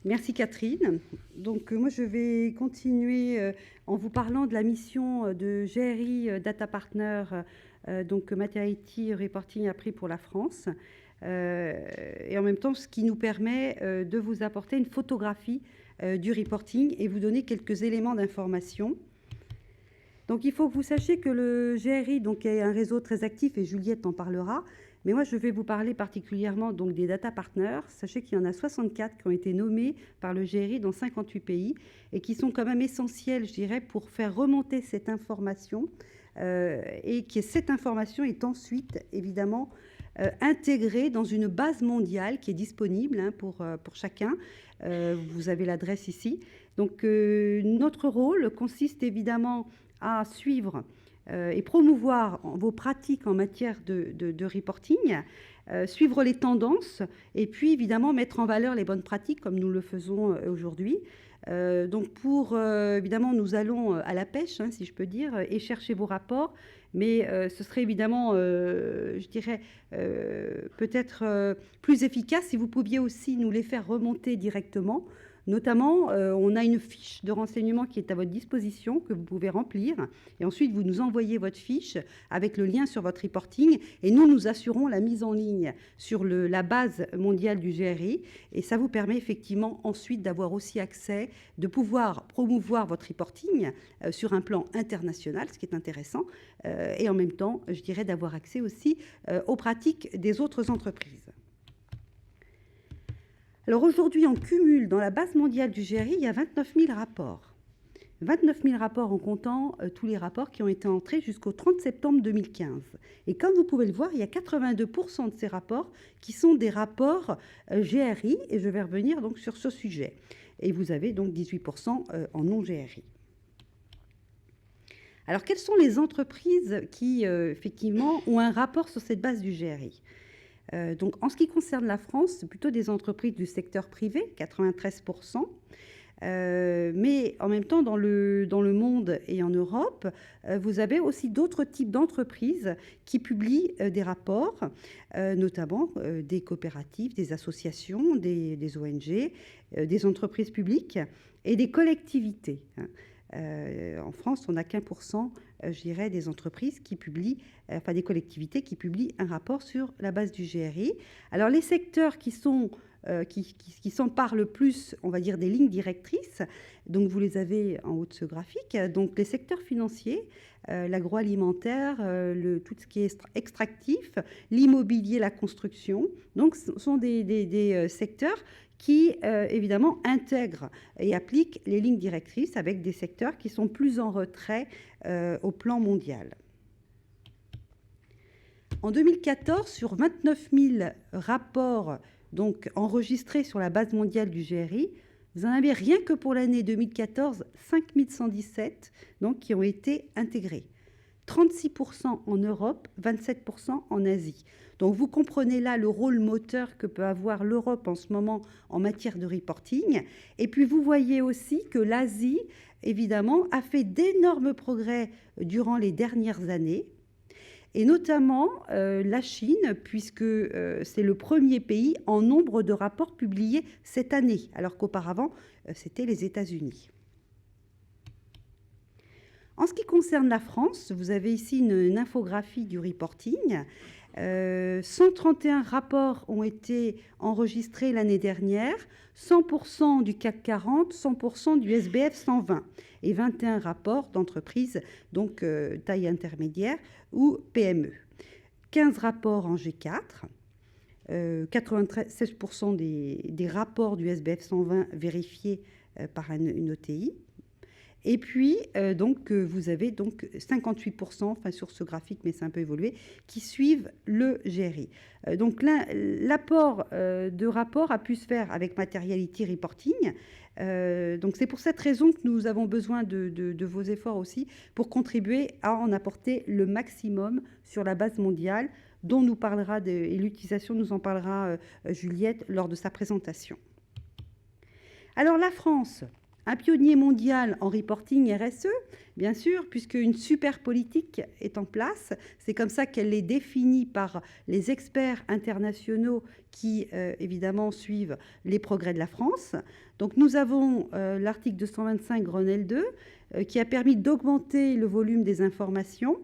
Merci Catherine. Donc moi je vais continuer en vous parlant de la mission de GRI Data Partner, donc Materiality Reporting appris pour la France. Et en même temps, ce qui nous permet de vous apporter une photographie du reporting et vous donner quelques éléments d'information. Donc il faut que vous sachiez que le GRI donc, est un réseau très actif et Juliette en parlera. Mais moi, je vais vous parler particulièrement donc, des data partners. Sachez qu'il y en a 64 qui ont été nommés par le GRI dans 58 pays et qui sont quand même essentiels, je dirais, pour faire remonter cette information et que cette information est ensuite, évidemment, intégrée dans une base mondiale qui est disponible pour chacun. Vous avez l'adresse ici. Donc, notre rôle consiste évidemment à suivre et promouvoir vos pratiques en matière de reporting, suivre les tendances et puis évidemment mettre en valeur les bonnes pratiques comme nous le faisons aujourd'hui. Donc évidemment, nous allons à la pêche, si je peux dire, et chercher vos rapports, mais ce serait évidemment, je dirais, peut-être plus efficace si vous pouviez aussi nous les faire remonter directement. Notamment, on a une fiche de renseignement qui est à votre disposition, que vous pouvez remplir. Et ensuite, vous nous envoyez votre fiche avec le lien sur votre reporting. Et nous assurons la mise en ligne sur la base mondiale du GRI. Et ça vous permet effectivement ensuite d'avoir aussi accès, de pouvoir promouvoir votre reporting sur un plan international, ce qui est intéressant. Et en même temps, je dirais d'avoir accès aussi aux pratiques des autres entreprises. Alors aujourd'hui, en cumul, dans la base mondiale du GRI, il y a 29 000 rapports. 29 000 rapports en comptant tous les rapports qui ont été entrés jusqu'au 30 septembre 2015. Et comme vous pouvez le voir, il y a 82% de ces rapports qui sont des rapports GRI, et je vais revenir donc sur ce sujet. Et vous avez donc 18% en non-GRI. Alors, quelles sont les entreprises qui, effectivement, ont un rapport sur cette base du GRI ? Donc, en ce qui concerne la France, c'est plutôt des entreprises du secteur privé, 93%. Mais en même temps, dans le monde et en Europe, vous avez aussi d'autres types d'entreprises qui publient des rapports, notamment des coopératives, des associations, des ONG, des entreprises publiques et des collectivités. En France, on n'a qu'1%, je dirais, des entreprises qui publient, enfin des collectivités qui publient un rapport sur la base du GRI. Alors, les secteurs qui s'emparent le plus, on va dire, des lignes directrices, donc vous les avez en haut de ce graphique, donc les secteurs financiers, l'agroalimentaire, tout ce qui est extractif, l'immobilier, la construction, donc ce sont des secteurs qui, évidemment, intègrent et appliquent les lignes directrices avec des secteurs qui sont plus en retrait au plan mondial. En 2014, sur 29 000 rapports donc, enregistrés sur la base mondiale du GRI, vous en avez rien que pour l'année 2014, 5 117 donc, qui ont été intégrés. 36% en Europe, 27% en Asie. Donc vous comprenez là le rôle moteur que peut avoir l'Europe en ce moment en matière de reporting. Et puis vous voyez aussi que l'Asie, évidemment, a fait d'énormes progrès durant les dernières années. Et notamment la Chine, puisque c'est le premier pays en nombre de rapports publiés cette année, alors qu'auparavant, c'était les États-Unis. En ce qui concerne la France, vous avez ici une infographie du reporting. 131 rapports ont été enregistrés l'année dernière, 100% du CAC 40, 100% du SBF 120 et 21 rapports d'entreprises, donc taille intermédiaire ou PME. 15 rapports en G4, 96% des rapports du SBF 120 vérifiés par une ETI. Et puis, vous avez donc 58%, enfin sur ce graphique, mais c'est un peu évolué, qui suivent le GRI. Donc l'apport de rapport a pu se faire avec Materiality Reporting. Donc c'est pour cette raison que nous avons besoin de vos efforts aussi pour contribuer à en apporter le maximum sur la base mondiale, dont nous parlera, et l'utilisation nous en parlera Juliette lors de sa présentation. Alors la France un pionnier mondial en reporting RSE, bien sûr, puisqu'une super politique est en place. C'est comme ça qu'elle est définie par les experts internationaux qui, évidemment, suivent les progrès de la France. Donc, nous avons l'article 225 Grenelle 2 qui a permis d'augmenter le volume des informations,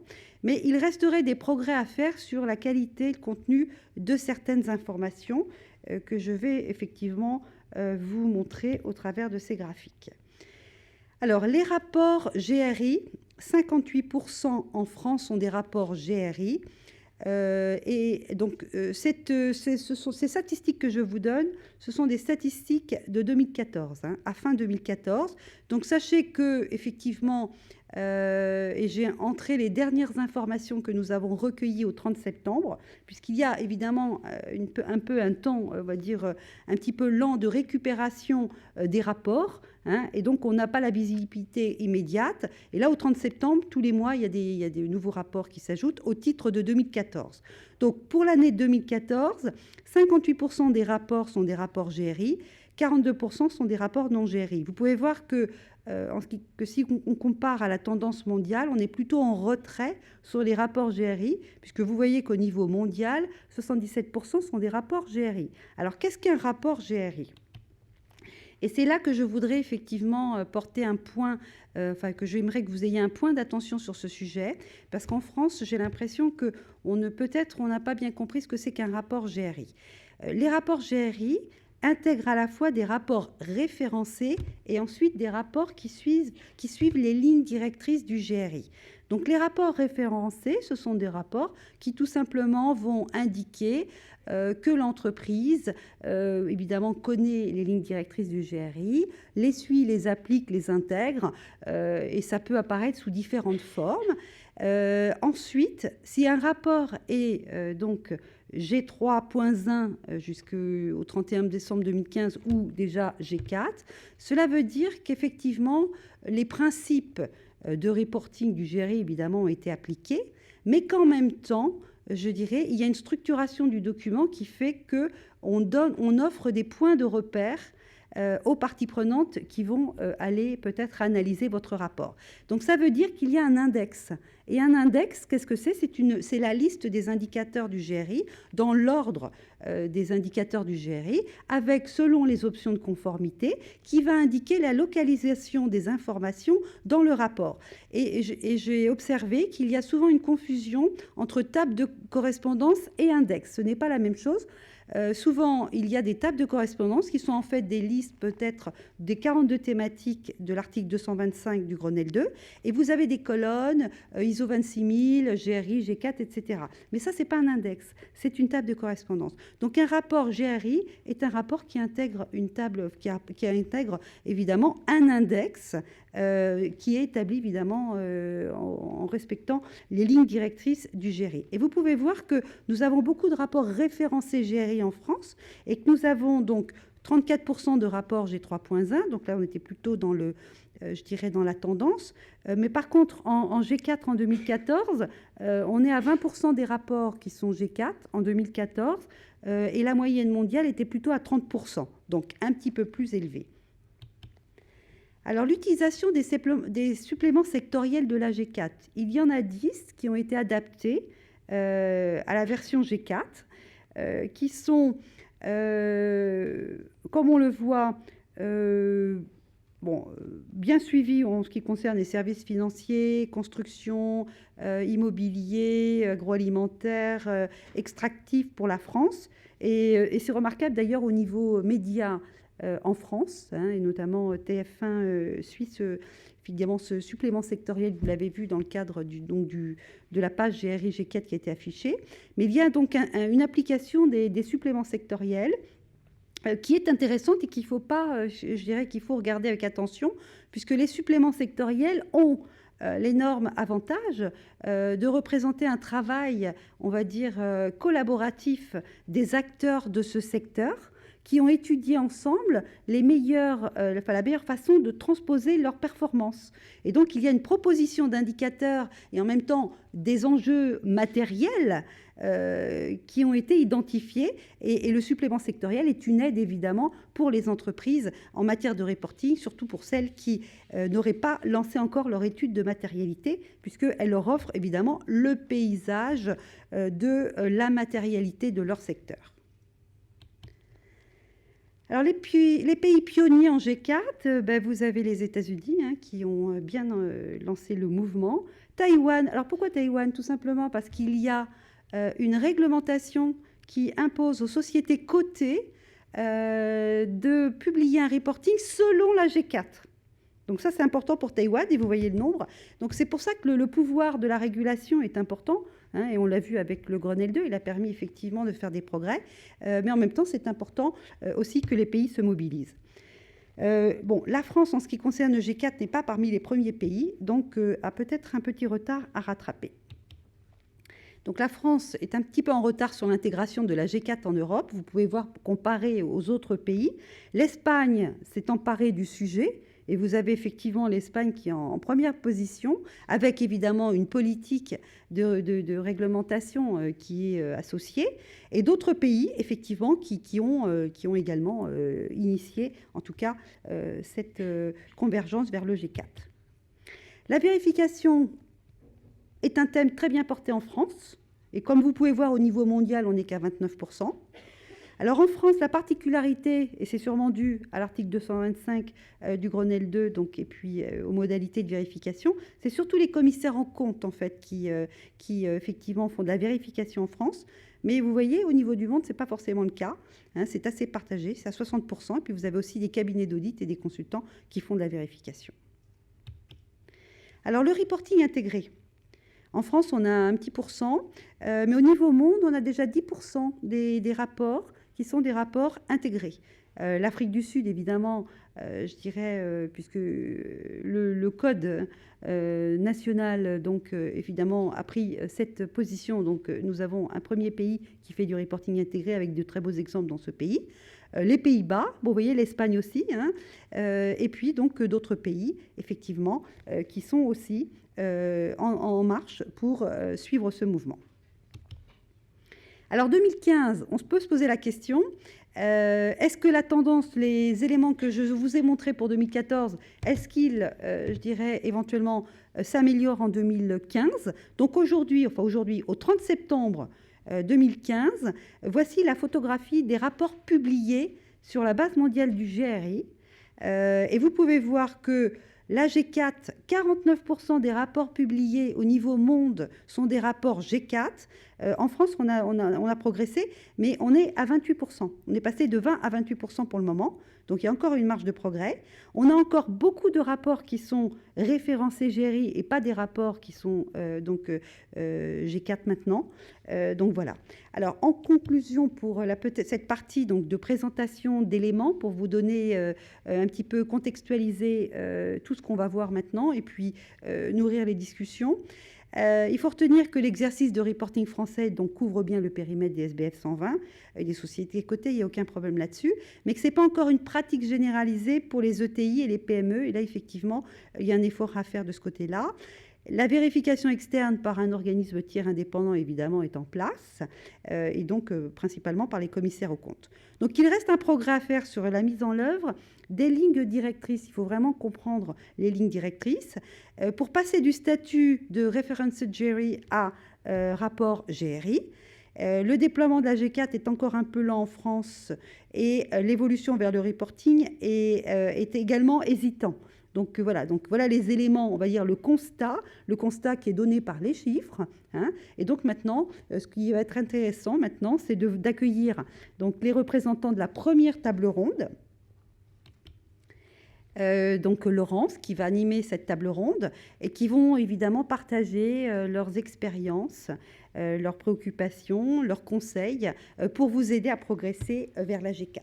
mais il resterait des progrès à faire sur la qualité et le contenu de certaines informations que je vais effectivement vous montrer au travers de ces graphiques. Alors, les rapports GRI, 58% en France sont des rapports GRI. Et donc, ces statistiques que je vous donne, ce sont des statistiques de 2014, à fin 2014. Donc, sachez que effectivement, et j'ai entré les dernières informations que nous avons recueillies au 30 septembre, puisqu'il y a évidemment un peu un temps, on va dire, un petit peu lent de récupération des rapports. Et donc, on n'a pas la visibilité immédiate. Et là, au 30 septembre, tous les mois, il y a des nouveaux rapports qui s'ajoutent au titre de 2014. Donc, pour l'année 2014, 58% des rapports sont des rapports GRI, 42% sont des rapports non GRI. Vous pouvez voir que, si on compare à la tendance mondiale, on est plutôt en retrait sur les rapports GRI, puisque vous voyez qu'au niveau mondial, 77% sont des rapports GRI. Alors, qu'est-ce qu'un rapport GRI ? Et c'est là que je voudrais effectivement porter un point, que j'aimerais que vous ayez un point d'attention sur ce sujet, parce qu'en France, j'ai l'impression qu'on n'a pas bien compris ce que c'est qu'un rapport GRI. Les rapports GRI intègrent à la fois des rapports référencés et ensuite des rapports qui suivent les lignes directrices du GRI. Donc les rapports référencés, ce sont des rapports qui tout simplement vont indiquer que l'entreprise, évidemment, connaît les lignes directrices du GRI, les suit, les applique, les intègre, et ça peut apparaître sous différentes formes. Ensuite, si un rapport est donc G3.1 jusqu'au 31 décembre 2015 ou déjà G4, cela veut dire qu'effectivement, les principes de reporting du GRI, évidemment, ont été appliqués, mais qu'en même temps, je dirais, il y a une structuration du document qui fait qu'on offre des points de repère aux parties prenantes qui vont aller peut-être analyser votre rapport. Donc, ça veut dire qu'il y a un index. Et un index, qu'est-ce que c'est ? C'est la liste des indicateurs du GRI dans l'ordre des indicateurs du GRI, avec, selon les options de conformité, qui va indiquer la localisation des informations dans le rapport. Et j'ai observé qu'il y a souvent une confusion entre table de correspondance et index. Ce n'est pas la même chose. Souvent, il y a des tables de correspondance qui sont en fait des listes peut-être des 42 thématiques de l'article 225 du Grenelle 2, et vous avez des colonnes ISO 26000, GRI, G4, etc. Mais ça, c'est pas un index, c'est une table de correspondance. Donc, un rapport GRI est un rapport qui intègre une table, qui intègre évidemment un index qui est établi évidemment en respectant les lignes directrices du GRI. Et vous pouvez voir que nous avons beaucoup de rapports référencés GRI en France et que nous avons donc 34% de rapports G3.1, donc là on était plutôt dans je dirais dans la tendance, mais par contre en G4 en 2014, on est à 20% des rapports qui sont G4 en 2014 et la moyenne mondiale était plutôt à 30%, donc un petit peu plus élevée. Alors, l'utilisation des suppléments sectoriels de la G4, il y en a 10 qui ont été adaptés à la version G4, qui sont, comme on le voit, bien suivis en ce qui concerne les services financiers, construction, immobilier, agroalimentaire, extractif pour la France. Et c'est remarquable d'ailleurs au niveau média en France, et notamment TF1 suit évidemment ce supplément sectoriel, vous l'avez vu dans le cadre de la page GRI G4 qui a été affichée. Mais il y a donc une application des suppléments sectoriels qui est intéressante et qu'il faut pas, je dirais qu'il faut regarder avec attention, puisque les suppléments sectoriels ont l'énorme avantage de représenter un travail, on va dire, collaboratif des acteurs de ce secteur, qui ont étudié ensemble la meilleure façon de transposer leurs performances. Et donc, il y a une proposition d'indicateurs et en même temps des enjeux matériels qui ont été identifiés. Et le supplément sectoriel est une aide, évidemment, pour les entreprises en matière de reporting, surtout pour celles qui n'auraient pas lancé encore leur étude de matérialité, puisqu'elle leur offre, évidemment, le paysage de la matérialité de leur secteur. Alors, les pays pionniers en G4, vous avez les États-Unis qui ont bien lancé le mouvement. Taïwan, alors pourquoi Taïwan? Tout simplement parce qu'il y a une réglementation qui impose aux sociétés cotées de publier un reporting selon la G4. Donc ça, c'est important pour Taïwan, et vous voyez le nombre. Donc c'est pour ça que le pouvoir de la régulation est important, et on l'a vu avec le Grenelle 2, il a permis effectivement de faire des progrès, mais en même temps, c'est important aussi que les pays se mobilisent. La France, en ce qui concerne le G4, n'est pas parmi les premiers pays, donc a peut-être un petit retard à rattraper. Donc la France est un petit peu en retard sur l'intégration de la G4 en Europe. Vous pouvez voir, comparé aux autres pays. L'Espagne s'est emparée du sujet. Et vous avez effectivement l'Espagne qui est en première position, avec évidemment une politique de réglementation qui est associée, et d'autres pays, effectivement, qui ont également initié, en tout cas, cette convergence vers le G4. La vérification est un thème très bien porté en France, et comme vous pouvez voir, au niveau mondial, on n'est qu'à 29%. Alors en France, la particularité, et c'est sûrement dû à l'article 225 du Grenelle 2, donc, et puis aux modalités de vérification, c'est surtout les commissaires en compte en fait qui effectivement font de la vérification en France. Mais vous voyez, au niveau du monde, ce n'est pas forcément le cas. C'est assez partagé, c'est à 60%. Et puis vous avez aussi des cabinets d'audit et des consultants qui font de la vérification. Alors le reporting intégré. En France, on a un petit pourcent, mais au niveau monde, on a déjà 10% des rapports qui sont des rapports intégrés. L'Afrique du Sud, évidemment, je dirais, puisque le code national, donc évidemment, a pris cette position. Donc, nous avons un premier pays qui fait du reporting intégré avec de très beaux exemples dans ce pays. Les Pays-Bas, vous voyez l'Espagne aussi, et puis donc d'autres pays, effectivement, qui sont aussi en marche pour suivre ce mouvement. Alors 2015, on peut se poser la question, est-ce que la tendance, les éléments que je vous ai montrés pour 2014, est-ce qu'ils, je dirais, éventuellement s'améliorent en 2015? Donc aujourd'hui, au 30 septembre 2015, voici la photographie des rapports publiés sur la base mondiale du GRI. Et vous pouvez voir que la G4, 49% des rapports publiés au niveau monde sont des rapports G4. En France, on a progressé, mais on est à 28%. On est passé de 20 à 28% pour le moment. Donc, il y a encore une marge de progrès. On a encore beaucoup de rapports qui sont référencés GRI et pas des rapports qui sont G4 maintenant. Donc, voilà. Alors, en conclusion, pour cette partie donc, de présentation d'éléments, pour vous donner un petit peu contextualiser tout ce qu'on va voir maintenant et puis nourrir les discussions. Il faut retenir que l'exercice de reporting français donc, couvre bien le périmètre des SBF 120 et des sociétés cotées, il n'y a aucun problème là-dessus, mais que ce n'est pas encore une pratique généralisée pour les ETI et les PME. Et là, effectivement, il y a un effort à faire de ce côté-là. La vérification externe par un organisme tiers indépendant, évidemment, est en place, et donc principalement par les commissaires aux comptes. Donc, il reste un progrès à faire sur la mise en œuvre des lignes directrices. Il faut vraiment comprendre les lignes directrices. Pour passer du statut de Reference GRI à rapport GRI, le déploiement de la G4 est encore un peu lent en France et l'évolution vers le reporting est également hésitant. Donc voilà les éléments, on va dire le constat qui est donné par les chiffres. Et donc maintenant, ce qui va être intéressant maintenant, c'est d'accueillir donc les représentants de la première table ronde. Donc Laurence qui va animer cette table ronde et qui vont évidemment partager leurs expériences, leurs préoccupations, leurs conseils pour vous aider à progresser vers la G4.